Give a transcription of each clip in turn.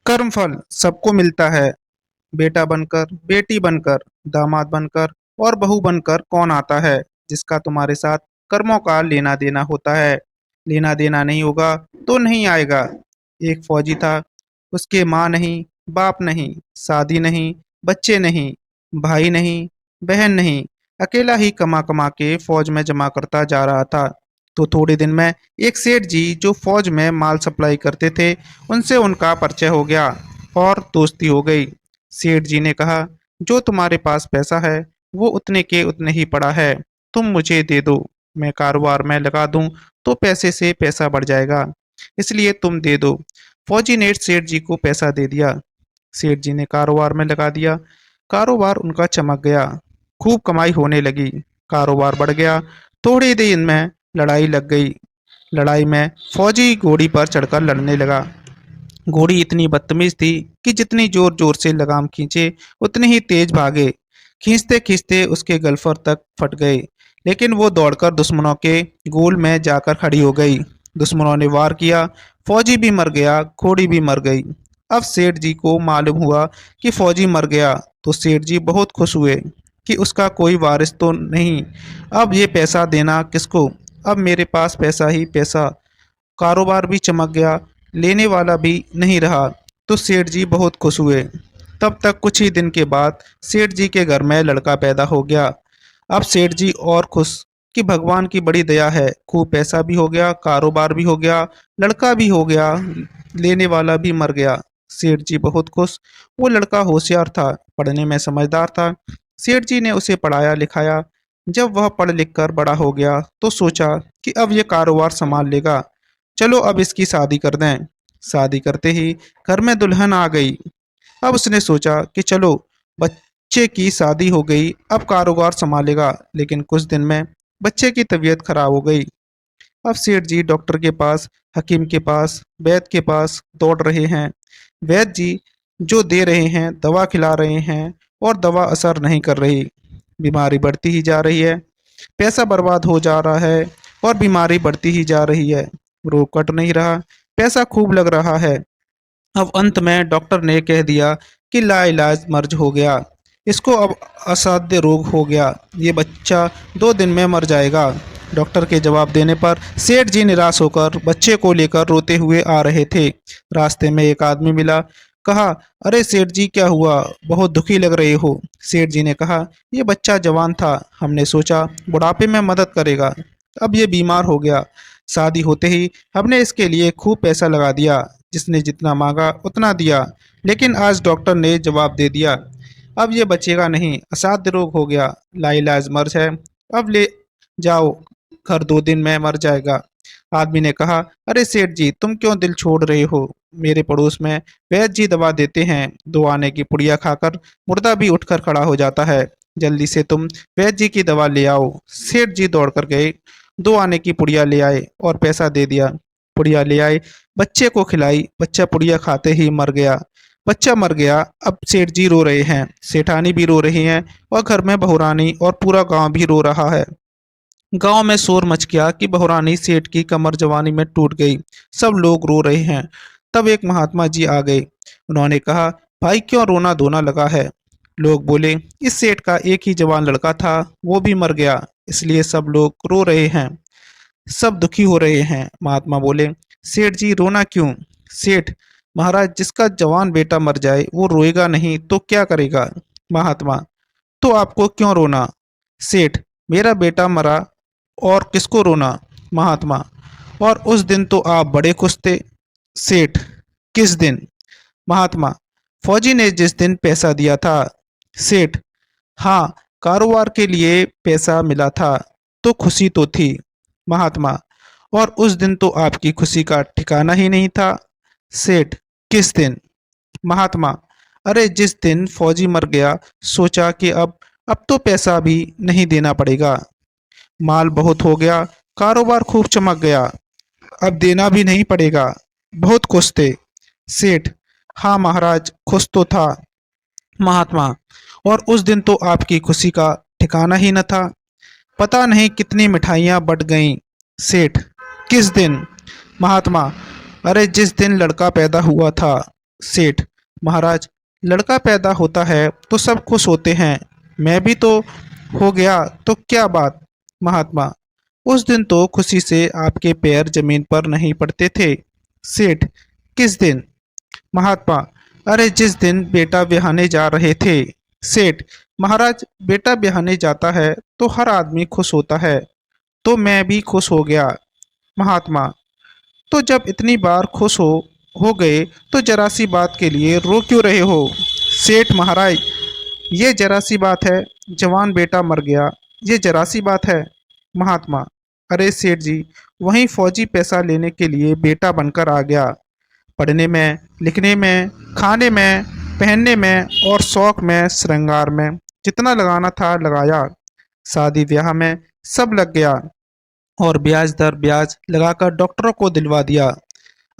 कर्मफल सबको मिलता है। बेटा बनकर, बेटी बनकर, दामाद बनकर और बहू बनकर कौन आता है जिसका तुम्हारे साथ कर्मों का लेना देना होता है। लेना देना नहीं होगा तो नहीं आएगा। एक फौजी था, उसके माँ नहीं, बाप नहीं, शादी नहीं, बच्चे नहीं, भाई नहीं, बहन नहीं, अकेला ही कमा कमा के फौज में जमा करता जा रहा था। तो थोड़े दिन में एक सेठ जी जो फौज में माल सप्लाई करते थे, उनसे उनका परिचय हो गया और दोस्ती हो गई। सेठ जी ने कहा, जो तुम्हारे पास पैसा है वो उतने के उतने ही पड़ा है, तुम मुझे दे दो, मैं कारोबार में लगा दूं तो पैसे से पैसा बढ़ जाएगा, इसलिए तुम दे दो। फौजी ने सेठ जी को पैसा दे दिया। सेठ जी ने कारोबार में लगा दिया। कारोबार उनका चमक गया, खूब कमाई होने लगी, कारोबार बढ़ गया। थोड़े दिन में लड़ाई लग गई। लड़ाई में फौजी घोड़ी पर चढ़कर लड़ने लगा। घोड़ी इतनी बदतमीज थी कि जितनी जोर जोर से लगाम खींचे उतनी ही तेज भागे। खींचते खींचते उसके गल्फर तक फट गए, लेकिन वो दौड़कर दुश्मनों के गोल में जाकर खड़ी हो गई। दुश्मनों ने वार किया, फौजी भी मर गया, घोड़ी भी मर गई। अब सेठ जी को मालूम हुआ कि फौजी मर गया, तो सेठ जी बहुत खुश हुए कि उसका कोई वारिस तो नहीं। अब ये पैसा देना किसको, अब मेरे पास पैसा ही पैसा। कारोबार भी चमक गया, लेने वाला भी नहीं रहा। तो सेठ जी बहुत खुश हुए। तब तक कुछ ही दिन के बाद सेठ जी के घर में लड़का पैदा हो गया। अब सेठ जी और खुश कि भगवान की बड़ी दया है, खूब पैसा भी हो गया, कारोबार भी हो गया, लड़का भी हो गया, लेने वाला भी मर गया। सेठ जी बहुत खुश। वो लड़का होशियार था, पढ़ने में समझदार था। सेठ जी ने उसे पढ़ाया लिखाया। जब वह पढ़ लिख कर बड़ा हो गया तो सोचा कि अब ये कारोबार संभाल लेगा, चलो अब इसकी शादी कर दें। शादी करते ही घर में दुल्हन आ गई। अब उसने सोचा कि चलो, बच्चे की शादी हो गई, अब कारोबार संभालेगा। लेकिन कुछ दिन में बच्चे की तबीयत खराब हो गई। अब सेठ जी डॉक्टर के पास, हकीम के पास, वैद्य के पास दौड़ रहे हैं। वैद्य जी जो दे रहे हैं, दवा खिला रहे हैं, और दवा असर नहीं कर रही। बीमारी बढ़ती ही जा रही है, पैसा बर्बाद हो जा रहा है, और बीमारी बढ़ती ही जा रही है। रोग कट नहीं रहा, पैसा खूब लग रहा है। अब अंत में डॉक्टर ने कह दिया कि लाइलाज मर्ज हो गया, इसको अब असाध्य रोग हो गया, ये बच्चा 2 दिन में मर जाएगा। डॉक्टर के जवाब देने पर सेठ जी निराश होकर बच्चे को लेकर रोते हुए आ रहे थे। रास्ते में एक आदमी मिला। कहा, अरे सेठ जी क्या हुआ, बहुत दुखी लग रहे हो। सेठ जी ने कहा, ये बच्चा जवान था, हमने सोचा बुढ़ापे में मदद करेगा, अब ये बीमार हो गया। शादी होते ही हमने इसके लिए खूब पैसा लगा दिया, जिसने जितना मांगा उतना दिया, लेकिन आज डॉक्टर ने जवाब दे दिया, अब ये बचेगा नहीं, असाध्य रोग हो गया, लाइलाज मर्ज है, अब ले जाओ, घर 2 दिन में मर जाएगा। आदमी ने कहा, अरे सेठ जी तुम क्यों दिल छोड़ रहे हो, मेरे पड़ोस में वैद्य जी दवा देते हैं, 2 आने की पुड़िया खाकर मुर्दा भी उठकर खड़ा हो जाता है, जल्दी से तुम वैद्य जी की दवा ले आओ। सेठ जी दौड़ कर गए, 2 आने की पुड़िया ले आए और पैसा दे दिया। पुड़िया ले आए, बच्चे को खिलाई, बच्चा पुड़िया खाते ही मर गया। बच्चा मर गया। अब सेठ जी रो रहे हैं, सेठानी भी रो रही हैं, और घर में बहुरानी और पूरा गांव भी रो रहा है। गांव में शोर मच गया कि बहुरानी सेठ की कमर जवानी में टूट गई। सब लोग रो रहे हैं। तब एक महात्मा जी आ गए। उन्होंने कहा, भाई क्यों रोना धोना लगा है। लोग बोले, इस सेठ का एक ही जवान लड़का था, वो भी मर गया, इसलिए सब लोग रो रहे हैं, सब दुखी हो रहे हैं। महात्मा बोले, सेठ जी रोना क्यों। सेठ, महाराज जिसका जवान बेटा मर जाए वो रोएगा नहीं तो क्या करेगा। महात्मा, तो आपको क्यों रोना। सेठ, मेरा बेटा मरा और किसको रोना। महात्मा, और उस दिन तो आप बड़े खुश थे। सेठ, किस दिन। महात्मा, फौजी ने जिस दिन पैसा दिया था। सेठ, हाँ, कारोबार के लिए पैसा मिला था तो खुशी तो थी। महात्मा, और उस दिन तो आपकी खुशी का ठिकाना ही नहीं था। सेठ, किस दिन। महात्मा, अरे जिस दिन फौजी मर गया, सोचा कि अब तो पैसा भी नहीं देना पड़ेगा, माल बहुत हो गया, कारोबार खूब चमक गया, अब देना भी नहीं पड़ेगा, बहुत खुश थे। सेठ, हाँ महाराज खुश तो था। महात्मा, और उस दिन तो आपकी खुशी का ठिकाना ही न था, पता नहीं कितनी मिठाइयाँ बट गईं। सेठ, किस दिन। महात्मा, अरे जिस दिन लड़का पैदा हुआ था। सेठ, महाराज, लड़का पैदा होता है तो सब खुश होते हैं, मैं भी तो हो गया तो क्या बात। महात्मा, उस दिन तो खुशी से आपके पैर जमीन पर नहीं पड़ते थे। सेठ, किस दिन। महात्मा, अरे जिस दिन बेटा ब्याहने जा रहे थे। सेठ, महाराज, बेटा ब्याहने जाता है तो हर आदमी खुश होता है, तो मैं भी खुश हो गया। महात्मा, तो जब इतनी बार खुश हो गए तो जरा सी बात के लिए रो क्यों रहे हो। सेठ, महाराज, ये जरा सी बात है, जवान बेटा मर गया, ये जरा सी बात है। महात्मा, अरे सेठ जी, वहीं फौजी पैसा लेने के लिए बेटा बनकर आ गया, पढ़ने में, लिखने में, खाने में, पहनने में और शौक में, श्रृंगार में जितना लगाना था लगाया, शादी ब्याह में सब लग गया और ब्याज दर ब्याज लगाकर डॉक्टरों को दिलवा दिया।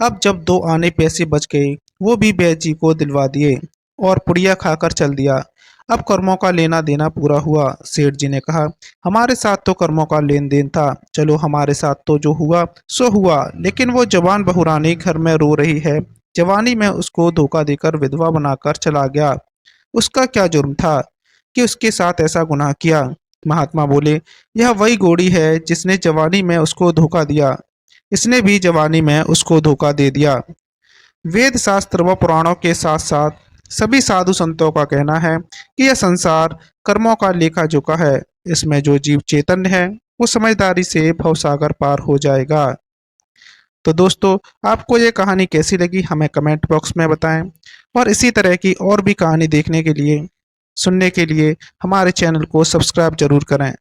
अब जब दो आने पैसे बच गए वो भी बैद जी को दिलवा दिए और पुड़िया खाकर चल दिया। अब कर्मों का लेना देना पूरा हुआ। सेठ जी ने कहा, हमारे साथ तो कर्मों का लेन देन था, चलो हमारे साथ तो जो हुआ सो हुआ, लेकिन वो जवान बहुरानी घर में रो रही है, जवानी में उसको धोखा देकर विधवा बनाकर चला गया, उसका क्या जुर्म था कि उसके साथ ऐसा गुनाह किया। महात्मा बोले, यह वही घोड़ी है जिसने जवानी में उसको धोखा दिया, इसने भी जवानी में उसको धोखा दे दिया। वेद शास्त्र व पुराणों के साथ साथ सभी साधु संतों का कहना है कि यह संसार कर्मों का लेखा जोखा है, इसमें जो जीव चैतन्य है वो समझदारी से भवसागर पार हो जाएगा। तो दोस्तों, आपको ये कहानी कैसी लगी हमें कमेंट बॉक्स में बताएं और इसी तरह की और भी कहानी देखने के लिए, सुनने के लिए हमारे चैनल को सब्सक्राइब जरूर करें।